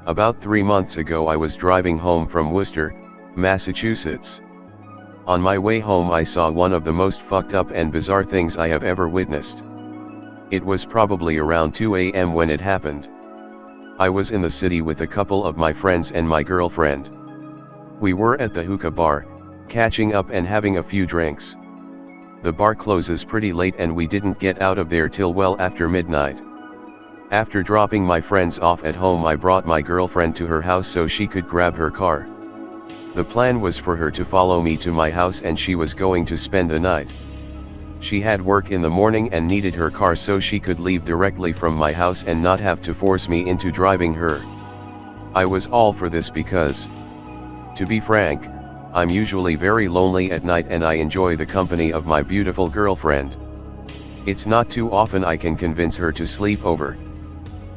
About 3 months ago I was driving home from Worcester, Massachusetts. On my way home I saw one of the most fucked up and bizarre things I have ever witnessed. It was probably around 2 a.m. when it happened. I was in the city with a couple of my friends and my girlfriend. We were at the hookah bar, catching up and having a few drinks. The bar closes pretty late and we didn't get out of there till well after midnight. After dropping my friends off at home, I brought my girlfriend to her house so she could grab her car. The plan was for her to follow me to my house and she was going to spend the night. She had work in the morning and needed her car so she could leave directly from my house and not have to force me into driving her. I was all for this because, to be frank, I'm usually very lonely at night and I enjoy the company of my beautiful girlfriend. It's not too often I can convince her to sleep over.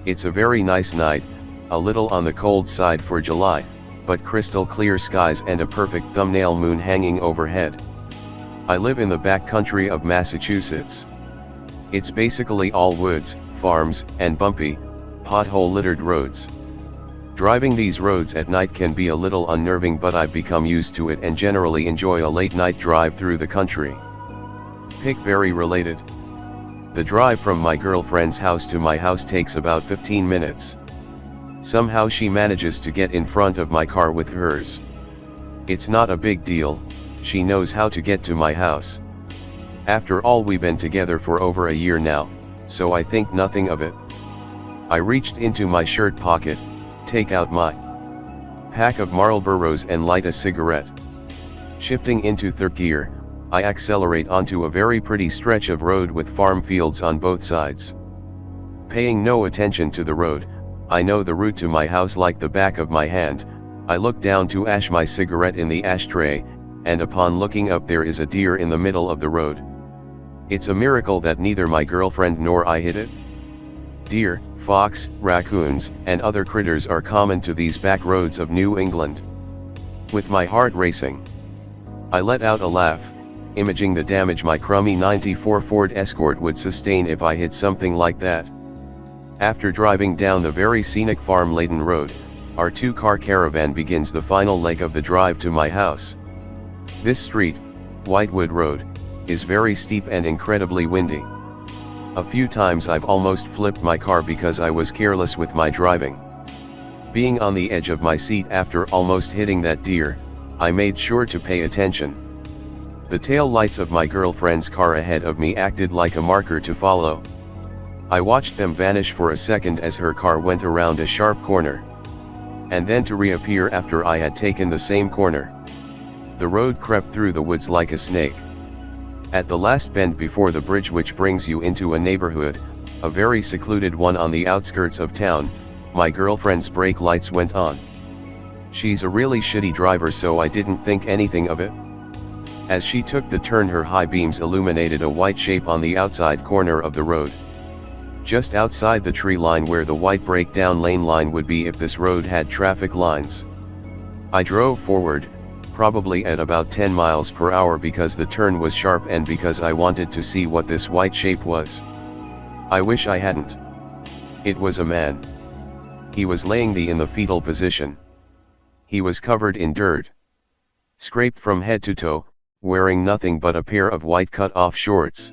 It's a very nice night, a little on the cold side for July, but crystal clear skies and a perfect thumbnail moon hanging overhead. I live in the back country of Massachusetts. It's basically all woods, farms, and bumpy, pothole-littered roads. Driving these roads at night can be a little unnerving, but I've become used to it and generally enjoy a late-night drive through the country. Pick very related. The drive from my girlfriend's house to my house takes about 15 minutes. Somehow she manages to get in front of my car with hers. It's not a big deal, she knows how to get to my house. After all, we've been together for over a year now, so I think nothing of it. I reached into my shirt pocket, take out my pack of Marlboros and light a cigarette. Shifting into third gear, I accelerate onto a very pretty stretch of road with farm fields on both sides. Paying no attention to the road, I know the route to my house like the back of my hand. I look down to ash my cigarette in the ashtray, and upon looking up there is a deer in the middle of the road. It's a miracle that neither my girlfriend nor I hit it. Deer, fox, raccoons, and other critters are common to these back roads of New England. With my heart racing, I let out a laugh, imaging the damage my crummy '94 Ford Escort would sustain if I hit something like that. After driving down the very scenic farm-laden road, our two-car caravan begins the final leg of the drive to my house. This street, Whitewood Road, is very steep and incredibly windy. A few times I've almost flipped my car because I was careless with my driving. Being on the edge of my seat after almost hitting that deer, I made sure to pay attention. The tail lights of my girlfriend's car ahead of me acted like a marker to follow. I watched them vanish for a second as her car went around a sharp corner, and then to reappear after I had taken the same corner. The road crept through the woods like a snake. At the last bend before the bridge which brings you into a neighborhood, a very secluded one on the outskirts of town, my girlfriend's brake lights went on. She's a really shitty driver, so I didn't think anything of it. As she took the turn, her high beams illuminated a white shape on the outside corner of the road, just outside the tree line where the white breakdown lane line would be if this road had traffic lines. I drove forward, probably at about 10 miles per hour because the turn was sharp and because I wanted to see what this white shape was. I wish I hadn't. It was a man. He was laying in the fetal position. He was covered in dirt, scraped from head to toe, wearing nothing but a pair of white cut-off shorts.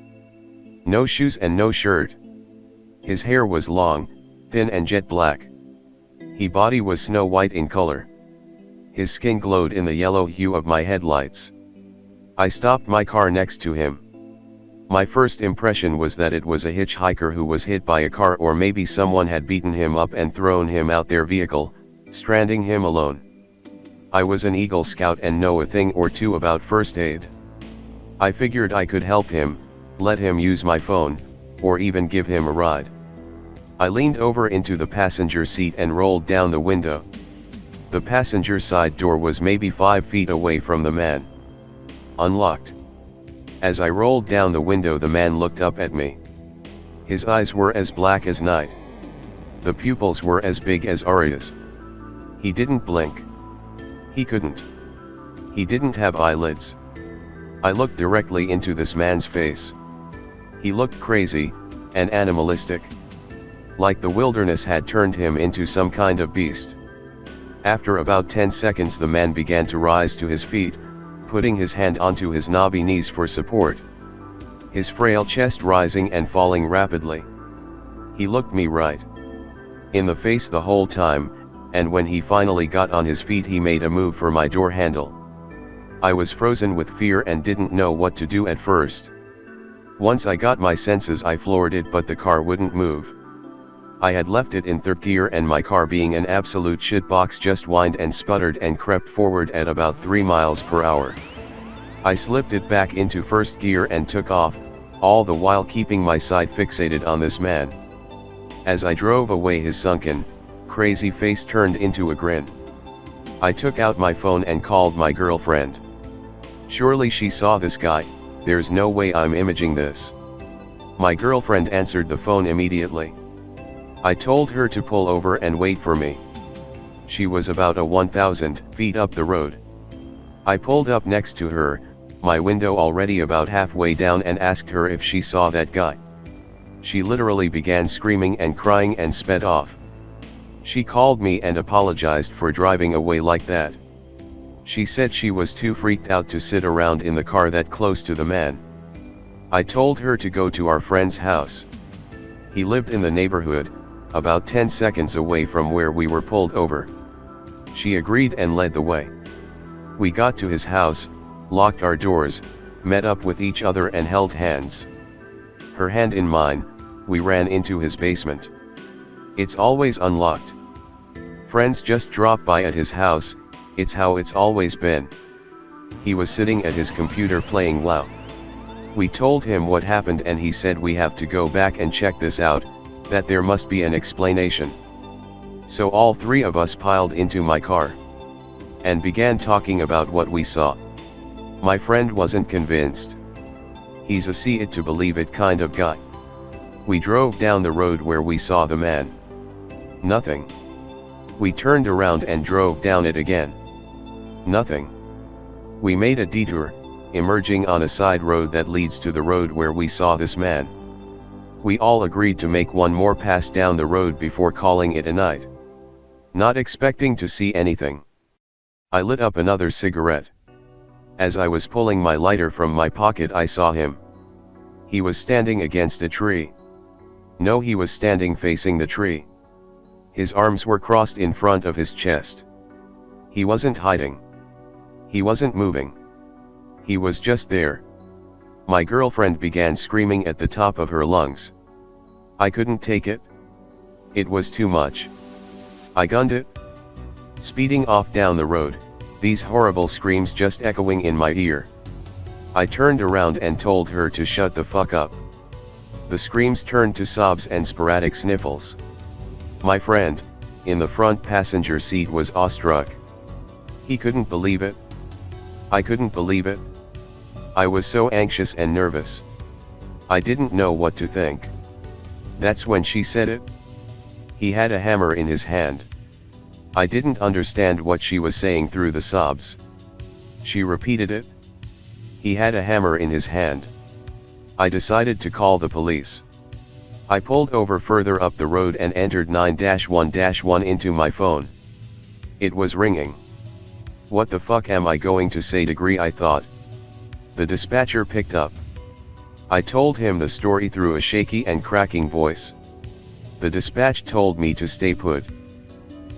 No shoes and no shirt. His hair was long, thin and jet black. His body was snow white in color. His skin glowed in the yellow hue of my headlights. I stopped my car next to him. My first impression was that it was a hitchhiker who was hit by a car, or maybe someone had beaten him up and thrown him out their vehicle, stranding him alone. I was an Eagle Scout and know a thing or two about first aid. I figured I could help him, let him use my phone, or even give him a ride. I leaned over into the passenger seat and rolled down the window. The passenger side door was maybe 5 feet away from the man. Unlocked. As I rolled down the window, the man looked up at me. His eyes were as black as night. The pupils were as big as Arias. He didn't blink. He couldn't. He didn't have eyelids. I looked directly into this man's face. He looked crazy, and animalistic. Like the wilderness had turned him into some kind of beast. After about 10 seconds the man began to rise to his feet, putting his hand onto his knobby knees for support. His frail chest rising and falling rapidly. He looked me right in the face the whole time, and when he finally got on his feet he made a move for my door handle. I was frozen with fear and didn't know what to do at first. Once I got my senses I floored it, but the car wouldn't move. I had left it in third gear and my car, being an absolute shitbox, just whined and sputtered and crept forward at about 3 miles per hour. I slipped it back into first gear and took off, all the while keeping my sight fixated on this man. As I drove away his sunken, crazy face turned into a grin. I took out my phone and called my girlfriend. Surely she saw this guy, there's no way I'm imaging this. My girlfriend answered the phone immediately. I told her to pull over and wait for me. She was about 1,000 feet up the road. I pulled up next to her, my window already about halfway down, and asked her if she saw that guy. She literally began screaming and crying and sped off. She called me and apologized for driving away like that. She said she was too freaked out to sit around in the car that close to the man. I told her to go to our friend's house. He lived in the neighborhood, about 10 seconds away from where we were pulled over. She agreed and led the way. We got to his house, locked our doors, met up with each other and held hands. Her hand in mine, we ran into his basement. It's always unlocked. Friends just drop by at his house, it's how it's always been. He was sitting at his computer playing WoW. We told him what happened and he said we have to go back and check this out, that there must be an explanation. So all three of us piled into my car and began talking about what we saw. My friend wasn't convinced. He's a see it to believe it kind of guy. We drove down the road where we saw the man. Nothing. We turned around and drove down it again. Nothing. We made a detour, emerging on a side road that leads to the road where we saw this man. We all agreed to make one more pass down the road before calling it a night. Not expecting to see anything, I lit up another cigarette. As I was pulling my lighter from my pocket I saw him. He was standing against a tree. No, he was standing facing the tree. His arms were crossed in front of his chest. He wasn't hiding. He wasn't moving. He was just there. My girlfriend began screaming at the top of her lungs. I couldn't take it. It was too much. I gunned it. Speeding off down the road, these horrible screams just echoing in my ear. I turned around and told her to shut the fuck up. The screams turned to sobs and sporadic sniffles. My friend, in the front passenger seat, was awestruck. He couldn't believe it. I couldn't believe it. I was so anxious and nervous. I didn't know what to think. That's when she said it. He had a hammer in his hand. I didn't understand what she was saying through the sobs. She repeated it. He had a hammer in his hand. I decided to call the police. I pulled over further up the road and entered 9-1-1 into my phone. It was ringing. What the fuck am I going to say, degree, I thought. The dispatcher picked up. I told him the story through a shaky and cracking voice. The dispatch told me to stay put.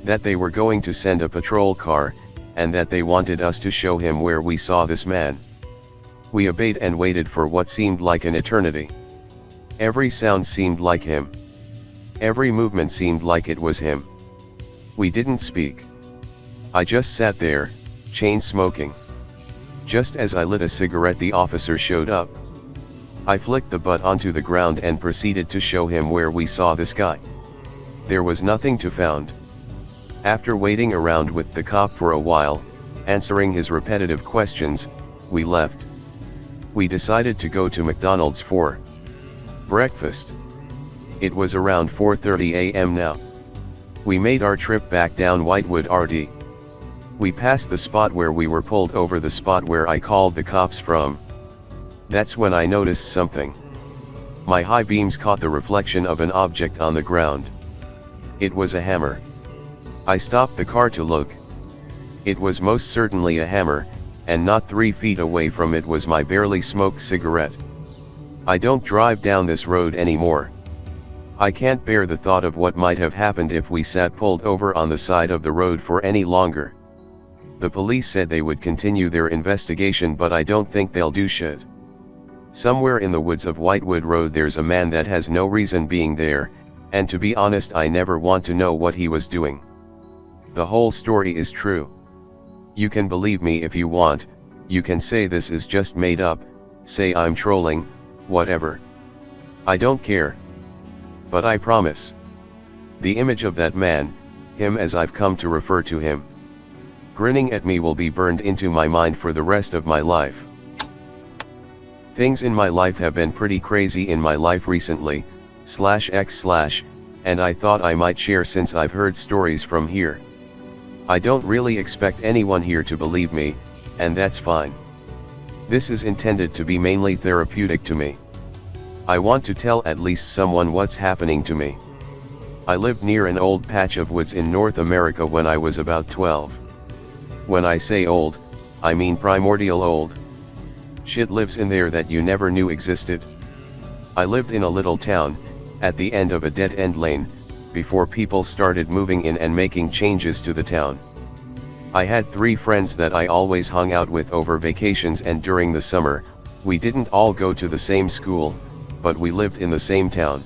That they were going to send a patrol car, and that they wanted us to show him where we saw this man. We obeyed and waited for what seemed like an eternity. Every sound seemed like him. Every movement seemed like it was him. We didn't speak. I just sat there, chain smoking. Just as I lit a cigarette, the officer showed up. I flicked the butt onto the ground and proceeded to show him where we saw this guy. There was nothing to found. After waiting around with the cop for a while, answering his repetitive questions, we left. We decided to go to McDonald's for breakfast. It was around 4:30 a.m. now. We made our trip back down Whitewood RD. We passed the spot where we were pulled over, the spot where I called the cops from. That's when I noticed something. My high beams caught the reflection of an object on the ground. It was a hammer. I stopped the car to look. It was most certainly a hammer, and not 3 feet away from it was my barely smoked cigarette. I don't drive down this road anymore. I can't bear the thought of what might have happened if we sat pulled over on the side of the road for any longer. The police said they would continue their investigation, but I don't think they'll do shit. Somewhere in the woods of Whitewood Road there's a man that has no reason being there, and to be honest I never want to know what he was doing. The whole story is true. You can believe me if you want, you can say this is just made up, say I'm trolling, whatever. I don't care. But I promise. The image of that man, him as I've come to refer to him, grinning at me will be burned into my mind for the rest of my life. Things in my life have been pretty crazy in my life recently, /x/, and I thought I might share since I've heard stories from here. I don't really expect anyone here to believe me, and that's fine. This is intended to be mainly therapeutic to me. I want to tell at least someone what's happening to me. I lived near an old patch of woods in North America when I was about 12. When I say old, I mean primordial old. Shit lives in there that you never knew existed. I lived in a little town, at the end of a dead-end lane, before people started moving in and making changes to the town. I had 3 friends that I always hung out with over vacations, and during the summer, we didn't all go to the same school, but we lived in the same town.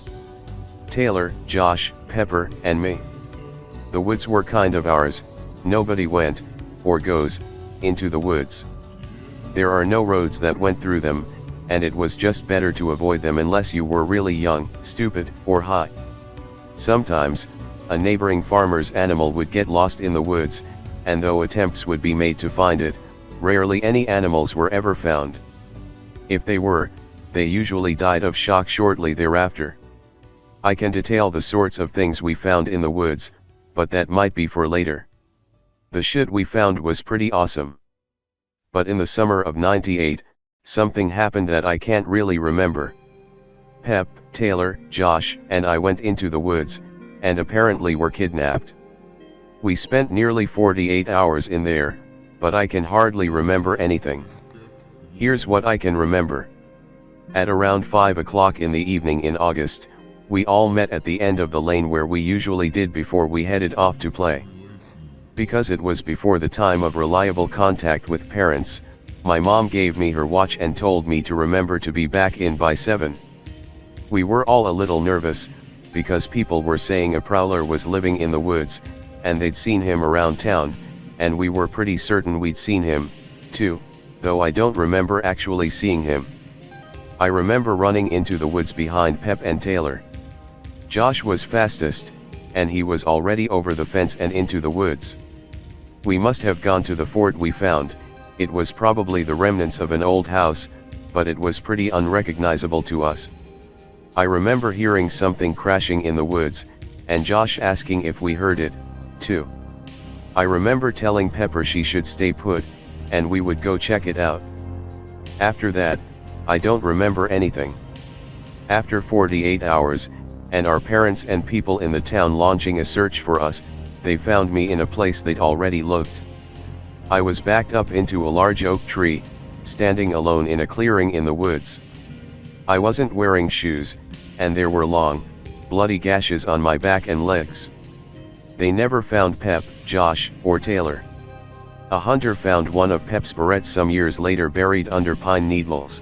Taylor, Josh, Pepper, and me. The woods were kind of ours, nobody went, or goes, into the woods. There are no roads that went through them, and it was just better to avoid them unless you were really young, stupid, or high. Sometimes, a neighboring farmer's animal would get lost in the woods, and though attempts would be made to find it, rarely any animals were ever found. If they were, they usually died of shock shortly thereafter. I can detail the sorts of things we found in the woods, but that might be for later. The shit we found was pretty awesome. But in the summer of '98, something happened that I can't really remember. Pep, Taylor, Josh, and I went into the woods, and apparently were kidnapped. We spent nearly 48 hours in there, but I can hardly remember anything. Here's what I can remember. At around 5 o'clock in the evening in August, we all met at the end of the lane where we usually did before we headed off to play. Because it was before the time of reliable contact with parents, my mom gave me her watch and told me to remember to be back in by 7. We were all a little nervous, because people were saying a prowler was living in the woods, and they'd seen him around town, and we were pretty certain we'd seen him, too, though I don't remember actually seeing him. I remember running into the woods behind Pep and Taylor. Josh was fastest, and he was already over the fence and into the woods. We must have gone to the fort we found. It was probably the remnants of an old house, but it was pretty unrecognizable to us. I remember hearing something crashing in the woods, and Josh asking if we heard it, too. I remember telling Pepper she should stay put, and we would go check it out. After that, I don't remember anything. After 48 hours, and our parents and people in the town launching a search for us, they found me in a place they'd already looked. I was backed up into a large oak tree, standing alone in a clearing in the woods. I wasn't wearing shoes, and there were long, bloody gashes on my back and legs. They never found Pep, Josh, or Taylor. A hunter found one of Pep's berets some years later buried under pine needles.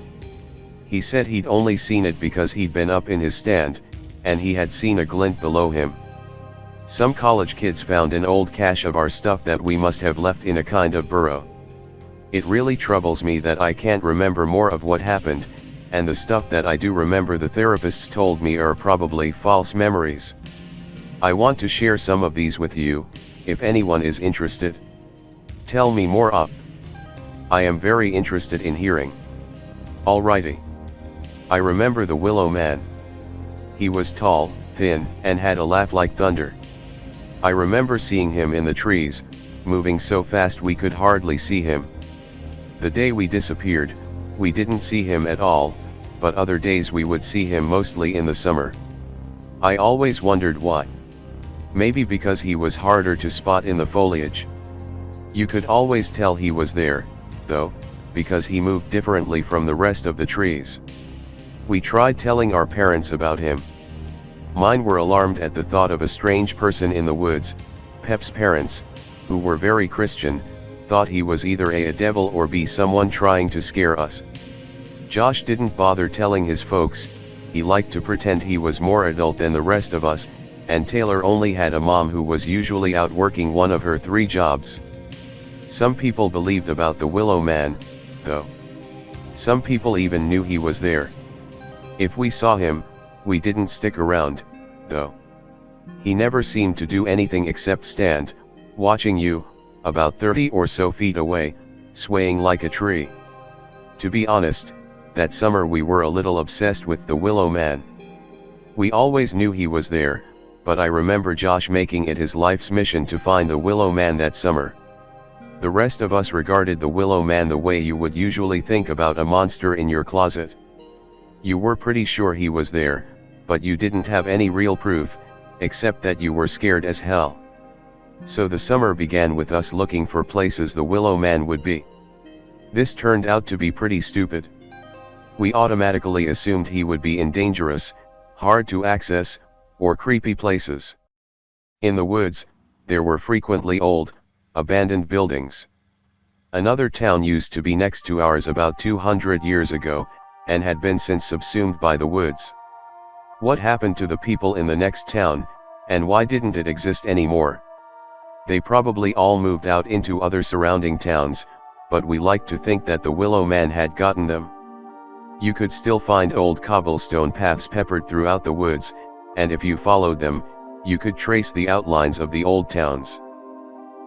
He said he'd only seen it because he'd been up in his stand, and he had seen a glint below him. Some college kids found an old cache of our stuff that we must have left in a kind of burrow. It really troubles me that I can't remember more of what happened, and the stuff that I do remember the therapists told me are probably false memories. I want to share some of these with you, if anyone is interested. Tell me more up. I am very interested in hearing. Alrighty. I remember the Willow Man. He was tall, thin, and had a laugh like thunder. I remember seeing him in the trees, moving so fast we could hardly see him. The day we disappeared, we didn't see him at all, but other days we would see him mostly in the summer. I always wondered why. Maybe because he was harder to spot in the foliage. You could always tell he was there, though, because he moved differently from the rest of the trees. We tried telling our parents about him. Mine were alarmed at the thought of a strange person in the woods. Pep's parents, who were very Christian, thought he was either a devil or B, someone trying to scare us. Josh didn't bother telling his folks. He liked to pretend he was more adult than the rest of us, and Taylor only had a mom who was usually out working one of her 3 jobs. Some people believed about the Willow Man, though. Some people even knew he was there. If we saw him, we didn't stick around, though. He never seemed to do anything except stand, watching you, about 30 or so feet away, swaying like a tree. To be honest, that summer we were a little obsessed with the Willow Man. We always knew he was there, but I remember Josh making it his life's mission to find the Willow Man that summer. The rest of us regarded the Willow Man the way you would usually think about a monster in your closet. You were pretty sure he was there, but you didn't have any real proof, except that you were scared as hell. So the summer began with us looking for places the Willow Man would be. This turned out to be pretty stupid. We automatically assumed he would be in dangerous, hard to access, or creepy places. In the woods, there were frequently old, abandoned buildings. Another town used to be next to ours about 200 years ago, and had been since subsumed by the woods. What happened to the people in the next town, and why didn't it exist anymore? They probably all moved out into other surrounding towns, but we like to think that the Willow Man had gotten them. You could still find old cobblestone paths peppered throughout the woods, and if you followed them, you could trace the outlines of the old towns.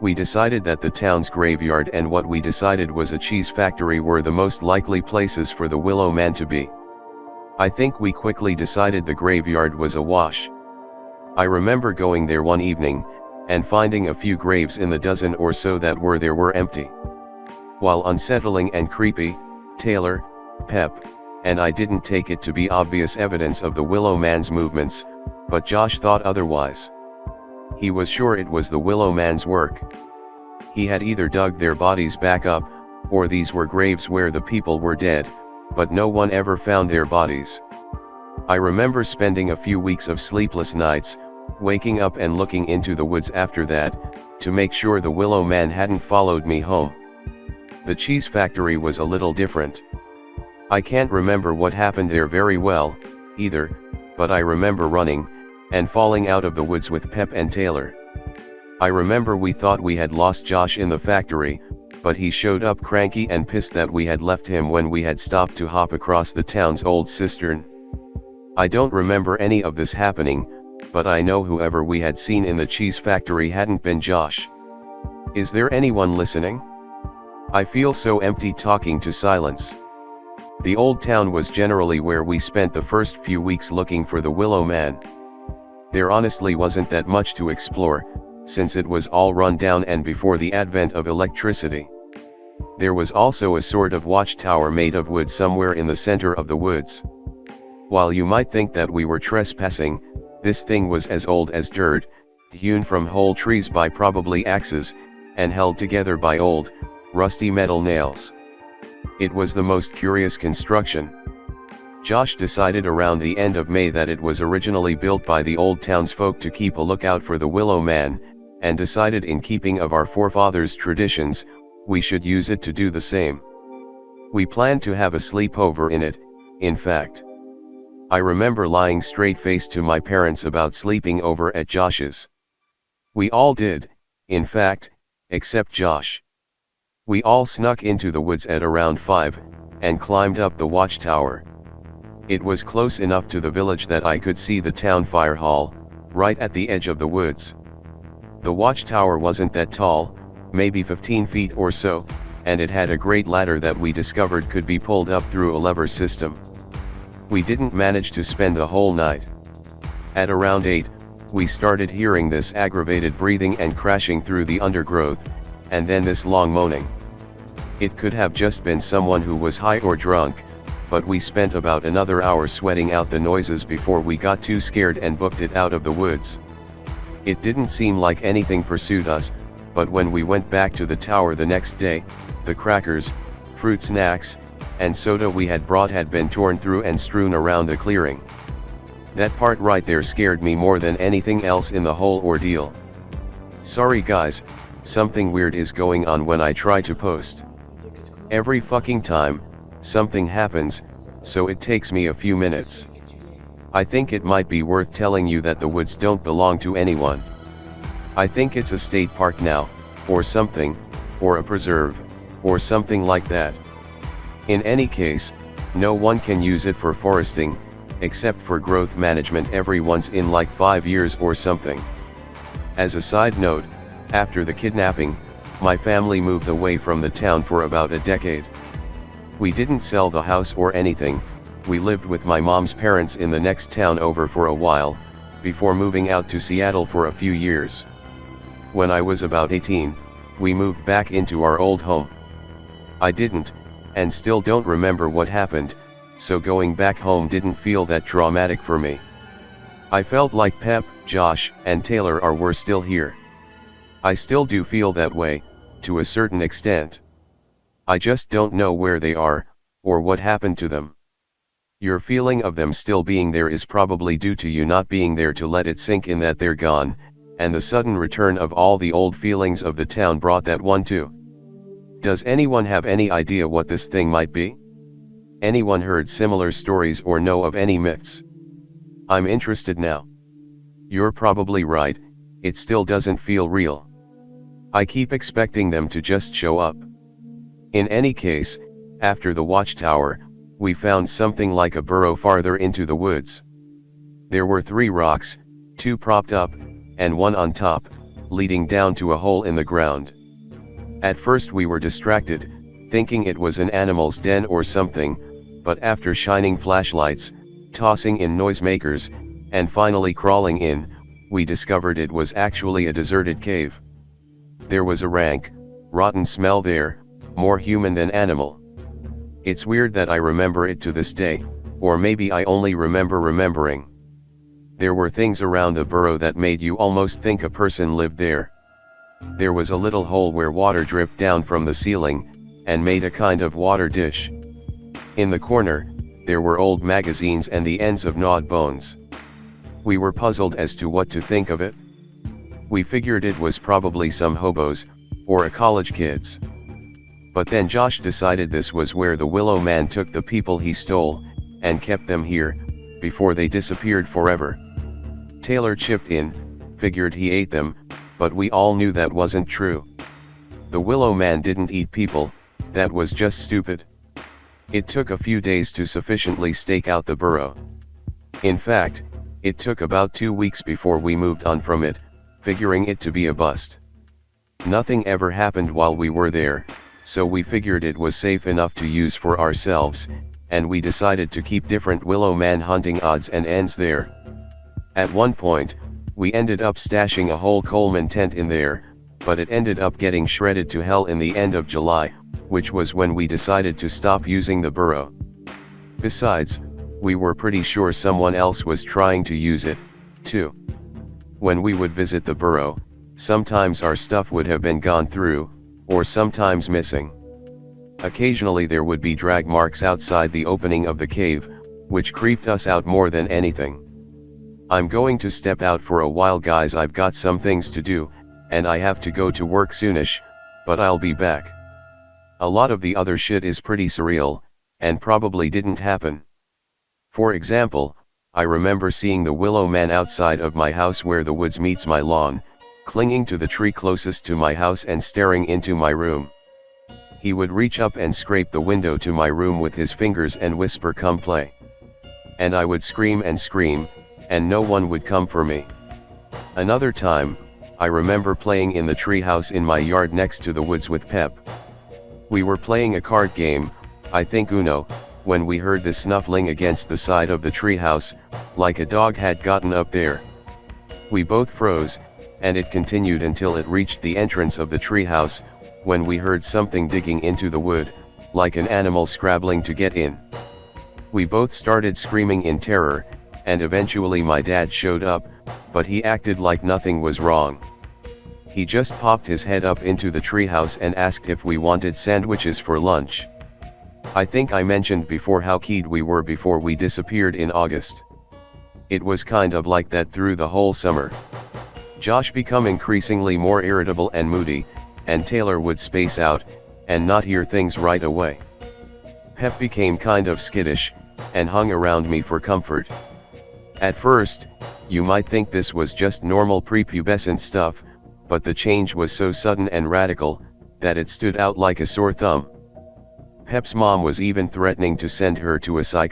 We decided that the town's graveyard and what we decided was a cheese factory were the most likely places for the Willow Man to be. I think we quickly decided the graveyard was a wash. I remember going there one evening, and finding a few graves in the dozen or so that were there were empty. While unsettling and creepy, Taylor, Pep, and I didn't take it to be obvious evidence of the Willow Man's movements, but Josh thought otherwise. He was sure it was the Willow Man's work. He had either dug their bodies back up, or these were graves where the people were dead, but no one ever found their bodies. I remember spending a few weeks of sleepless nights, waking up and looking into the woods after that, to make sure the Willow Man hadn't followed me home. The cheese factory was a little different. I can't remember what happened there very well, either, but I remember running, and falling out of the woods with Pep and Taylor. I remember we thought we had lost Josh in the factory, but he showed up cranky and pissed that we had left him when we had stopped to hop across the town's old cistern. I don't remember any of this happening, but I know whoever we had seen in the cheese factory hadn't been Josh. Is there anyone listening? I feel so empty talking to silence. The old town was generally where we spent the first few weeks looking for the Willow Man. There honestly wasn't that much to explore, since it was all run down and before the advent of electricity. There was also a sort of watchtower made of wood somewhere in the center of the woods. While you might think that we were trespassing, this thing was as old as dirt, hewn from whole trees by probably axes, and held together by old, rusty metal nails. It was the most curious construction. Josh decided around the end of May that it was originally built by the old townsfolk to keep a lookout for the Willow Man, and decided in keeping of our forefathers' traditions, we should use it to do the same. We planned to have a sleepover in it, in fact. I remember lying straight-faced to my parents about sleeping over at Josh's. We all did, in fact, except Josh. We all snuck into the woods at around 5, and climbed up the watchtower. It was close enough to the village that I could see the town fire hall, right at the edge of the woods. The watchtower wasn't that tall, maybe 15 feet or so, and it had a great ladder that we discovered could be pulled up through a lever system. We didn't manage to spend the whole night. At around 8, we started hearing this aggravated breathing and crashing through the undergrowth, and then this long moaning. It could have just been someone who was high or drunk, but we spent about another hour sweating out the noises before we got too scared and booked it out of the woods. It didn't seem like anything pursued us, but when we went back to the tower the next day, the crackers, fruit snacks, and soda we had brought had been torn through and strewn around the clearing. That part right there scared me more than anything else in the whole ordeal. Sorry guys, something weird is going on when I try to post. Every fucking time, something happens, so it takes me a few minutes. I think it might be worth telling you that the woods don't belong to anyone. I think it's a state park now, or something, or a preserve, or something like that. In any case, no one can use it for foresting, except for growth management every once in like 5 years or something. As a side note, after the kidnapping, my family moved away from the town for about a decade. We didn't sell the house or anything, we lived with my mom's parents in the next town over for a while, before moving out to Seattle for a few years. When I was about 18, we moved back into our old home. I didn't, and still don't remember what happened, so going back home didn't feel that traumatic for me. I felt like Pep, Josh, and Taylor were still here. I still do feel that way, to a certain extent. I just don't know where they are, or what happened to them. Your feeling of them still being there is probably due to you not being there to let it sink in that they're gone, and the sudden return of all the old feelings of the town brought that one too. Does anyone have any idea what this thing might be? Anyone heard similar stories or know of any myths? I'm interested now. You're probably right, it still doesn't feel real. I keep expecting them to just show up. In any case, after the watchtower, we found something like a burrow farther into the woods. There were 3 rocks, 2 propped up, and 1 on top, leading down to a hole in the ground. At first we were distracted, thinking it was an animal's den or something, but after shining flashlights, tossing in noisemakers, and finally crawling in, we discovered it was actually a deserted cave. There was a rank, rotten smell there, more human than animal. It's weird that I remember it to this day, or maybe I only remember remembering. There were things around the burrow that made you almost think a person lived there. There was a little hole where water dripped down from the ceiling, and made a kind of water dish. In the corner, there were old magazines and the ends of gnawed bones. We were puzzled as to what to think of it. We figured it was probably some hobos, or a college kids. But then Josh decided this was where the Willow Man took the people he stole, and kept them here, before they disappeared forever. Taylor chipped in, figured he ate them, but we all knew that wasn't true. The Willow Man didn't eat people, that was just stupid. It took a few days to sufficiently stake out the burrow. In fact, it took about 2 weeks before we moved on from it, figuring it to be a bust. Nothing ever happened while we were there, so we figured it was safe enough to use for ourselves, and we decided to keep different Willow Man hunting odds and ends there. At one point, we ended up stashing a whole Coleman tent in there, but it ended up getting shredded to hell in the end of July, which was when we decided to stop using the burrow. Besides, we were pretty sure someone else was trying to use it, too. When we would visit the burrow, sometimes our stuff would have been gone through, or sometimes missing. Occasionally there would be drag marks outside the opening of the cave, which creeped us out more than anything. I'm going to step out for a while guys, I've got some things to do, and I have to go to work soonish, but I'll be back. A lot of the other shit is pretty surreal, and probably didn't happen. For example, I remember seeing the Willow Man outside of my house where the woods meets my lawn, clinging to the tree closest to my house and staring into my room. He would reach up and scrape the window to my room with his fingers and whisper, "Come play." And I would scream and scream, and no one would come for me. Another time, I remember playing in the tree house in my yard next to the woods with Pep. We were playing a card game, I think Uno, when we heard the snuffling against the side of the tree house, like a dog had gotten up there. We both froze, and it continued until it reached the entrance of the treehouse, when we heard something digging into the wood, like an animal scrabbling to get in. We both started screaming in terror, and eventually my dad showed up, but he acted like nothing was wrong. He just popped his head up into the treehouse and asked if we wanted sandwiches for lunch. I think I mentioned before how keyed we were before we disappeared in August. It was kind of like that through the whole summer. Josh became increasingly more irritable and moody, and Taylor would space out, and not hear things right away. Pep became kind of skittish, and hung around me for comfort. At first, you might think this was just normal prepubescent stuff, but the change was so sudden and radical, that it stood out like a sore thumb. Pep's mom was even threatening to send her to a psychiatrist.